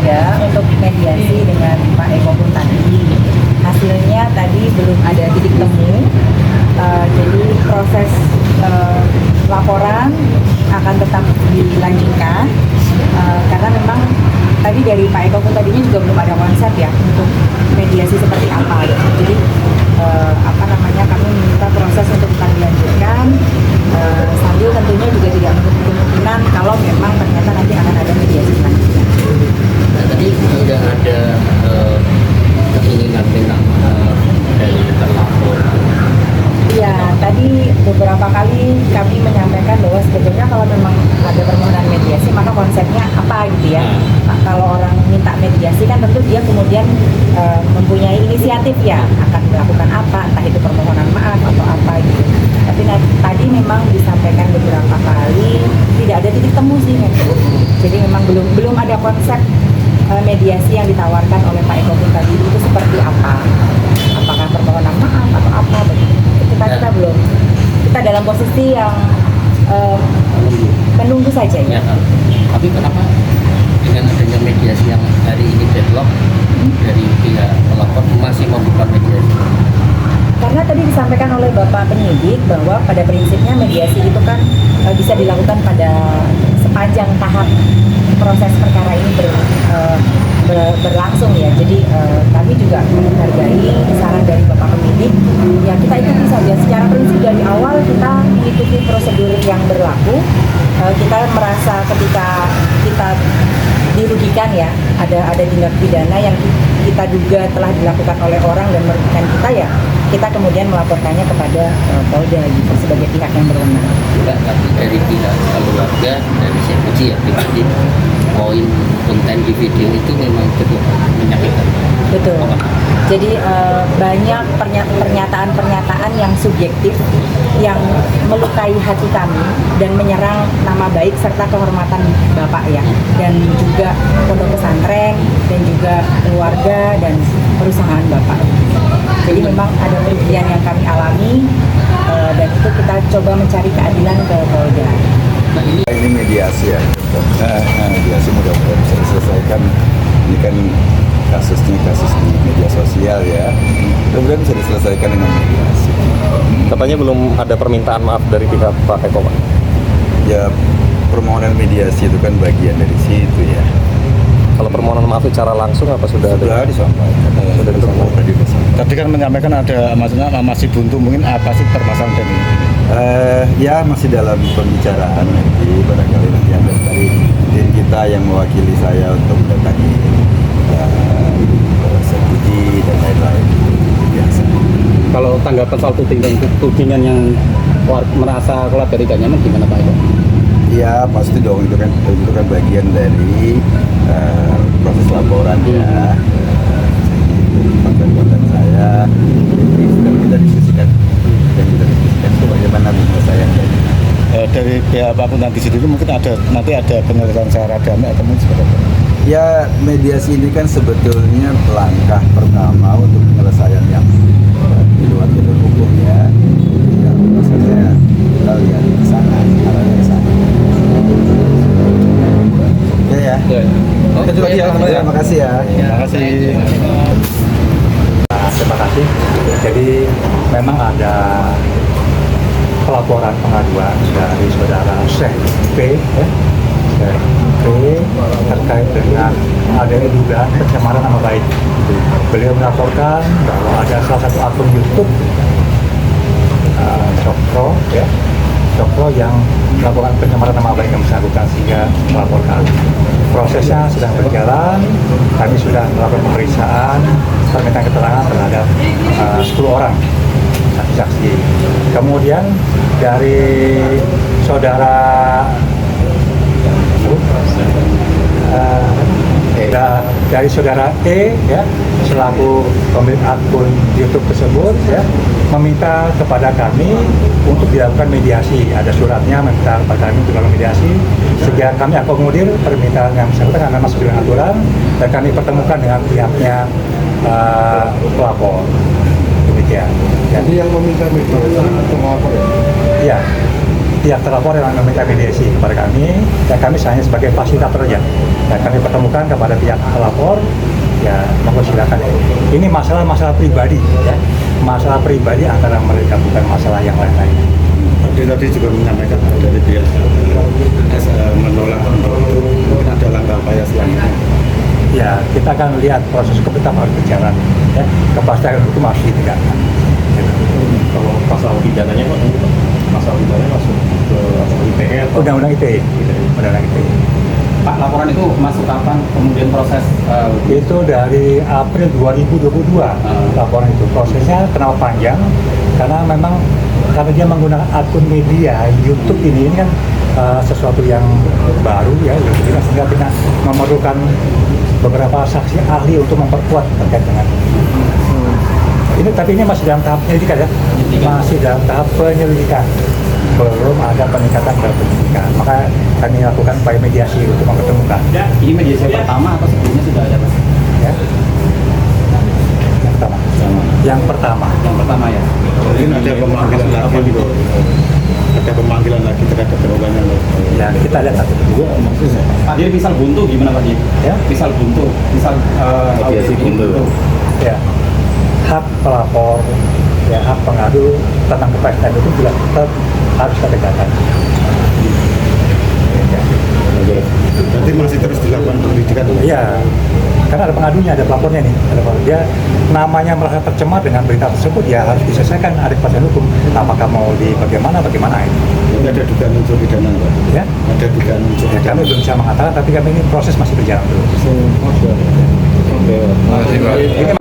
ada untuk mediasi dengan Pak Eko pun tadi. Hasilnya tadi belum ada titik temu. Jadi proses laporan akan tetap dilanjutkan karena memang tadi dari Pak Eko pun tadinya juga belum ada konsep ya untuk mediasi seperti apa. Jadi kami meminta proses untuk tetap dilanjutkan sambil tentunya juga tidak menutup kemungkinan kalau memang ternyata nanti akan ada mediasi selanjutnya. Nah, tadi sudah ada keinginan minta maaf dari terlapor. Iya, tadi beberapa kali kami menyampaikan bahwa sebetulnya kalau memang ada permohonan mediasi maka konsepnya apa gitu ya. Nah, kalau orang minta mediasi kan tentu dia kemudian mempunyai inisiatif ya akan melakukan apa, entah itu permohonan maaf atau apa gitu. Tapi tadi memang disampaikan beberapa kali tidak ada titik temu sih memang. Jadi memang belum ada konsep mediasi yang ditawarkan oleh Pak Eko tadi itu seperti apa. Apakah permohonan maaf atau apa begitu. Kita belum, kita dalam posisi yang menunggu saja ya. Tapi kenapa dengan adanya mediasi yang hari ini deadlock dari pihak pelapor masih membuka mediasi? Karena tadi disampaikan oleh Bapak penyidik bahwa pada prinsipnya mediasi itu kan bisa dilakukan pada sepanjang tahap proses perkara ini berlangsung ya. Jadi kami juga menghargai saran dari Bapak penyidik. Ya kita ikuti saja. Secara prinsip dari awal kita mengikuti prosedur yang berlaku. Kita merasa ketika kita dirugikan ya, ada tindak pidana yang kita duga telah dilakukan oleh orang dan merugikan kita ya, kita kemudian melaporkannya kepada Polda gitu sebagai pihak yang berwenang. Tapi dari pihak keluarga, dari saya puji ya pribadi, poin konten di video itu memang cukup menyakitkan. Betul. Jadi banyak pernyataan-pernyataan yang subjektif yang melukai hati kami dan menyerang nama baik serta kehormatan Bapak ya, dan juga pondok pesantren dan juga keluarga dan perusahaan Bapak. Jadi memang ada kerugian yang kami alami dan itu kita coba mencari keadilan ke Polda. Nah, ini mediasi ya. Mediasi mudah-mudahan bisa diselesaikan. Ini kan kasusnya kasus di media sosial ya. Mudah-mudahan bisa diselesaikan dengan mediasi. Katanya belum ada permintaan maaf dari pihak Pak Eko, Pak. Ya, permohonan mediasi itu kan bagian dari situ ya. Kalau permohonan maaf secara langsung apa sudah ada? Sudah disampaikan. Sudah disampaikan. Tadi kan menyampaikan ada maksudnya masih buntu, mungkin apa sih permasalahan dari ini? Ya masih dalam pembicaraan nanti, barangkali nanti ada dari tim kita yang mewakili saya untuk mendatangi Sepuji dan lain-lain. Biasa. Kalau tanggapan soal tudingan yang merasa keluarga tidak nyaman gimana Pak Eko? Ya pasti dong, itu kan bagian dari proses laporan ya. Konten saya jadi sudah kita diskusikan bagaimana penyelesaiannya. Dari pihak Pak Punanti sendiri mungkin nanti ada penyelesaian secara damai atau mungkin seperti apa? Ya mediasi ini kan sebetulnya langkah pertama untuk penyelesaian yang di luar jalur hukum ya. Yang maksudnya kita lihat ke sana, arahnya ke sana. Oke ya. Terima kasih ya. Terima kasih. Terima kasih. Jadi memang ada pelaporan pengaduan dari saudara Syekh P, ya, Syekh P terkait dengan adanya dugaan pencemaran nama baik. Beliau melaporkan bahwa ada salah satu akun YouTube Cokro, ya, Cokro yang melakukan pencemaran nama baik yang bersangkutan sehingga melaporkan. Prosesnya sedang berjalan, kami sudah melakukan pemeriksaan, permintaan keterangan terhadap 10 orang saksi-saksi. Kemudian dari saudara dari saudara E ya, selaku pemilik akun YouTube tersebut ya, meminta kepada kami untuk dilakukan mediasi. Ada suratnya meminta kepada kami untuk dilakukan mediasi, sehingga kami akomodir permintaan yang bersangkutan karena masuk dengan aturan, dan kami pertemukan dengan pihaknya pelapor. Demikian. Jadi yang meminta mediasi atau melapor ya? Iya. pihak terlapor yang meminta mediasi kepada kami, dan kami hanya sebagai fasilitator saja. Dan kami pertemukan kepada pihak terlapor, ya monggo silakan. Ini masalah pribadi, ya, masalah pribadi antara mereka, bukan masalah yang lain-lain. Tadi juga menyampaikan dari pihak menolak mungkin ada langkah upaya selanjutnya. Ya, kita akan lihat proses hukum tetap harus berjalan, ya, kepastian hukum harus ditegakkan. Kalau pasal pidananya Pak, pasal pidananya masuk ke ITE atau Undang-undang ITE, Undang-undang ITE. Pak, laporan itu masuk kapan? Kemudian proses Itu dari April 2022 laporan itu. Prosesnya kenapa panjang? Karena memang karena dia menggunakan akun media YouTube ini kan sesuatu yang baru ya, sehingga kita memerlukan beberapa saksi ahli untuk memperkuat terkait dengan ini. Tapi ini masih dalam tahap penyelidikan ya, masih dalam tahap penyelidikan, belum ada peningkatan dalam penyidikan. Maka kami lakukan upaya mediasi untuk mempertemukan. ini mediasi pertama atau sebelumnya sudah ada Pak? Ya. Yang pertama. Yang pertama ya. Mungkin ada pemanggilan lagi gitu. Ada pemanggilan lagi terhadap terowongan. Ya kita lihat satu dulu. Pak, jadi misal buntu gimana Pak? Ya. Misal buntu, misal Mediasi buntu. Ya, hak pelapor, ya hak pengadu tentang kepastian itu juga tetap harus kita tegakkan. Berarti masih terus dilakukan penyidikan. Iya, karena ada pengadunya, ada pelapornya nih. Ada pelapor. Dia namanya merasa tercemar dengan berita tersebut, ya harus diselesaikan, ada kepastian hukum. Apakah mau di bagaimana itu. Jadi ada dugaan unsur pidana Pak. Ya, Ada dugaan unsur ya, kami pidana. belum bisa mengatakan, tapi kami ini proses masih berjalan terus. Oke. Ini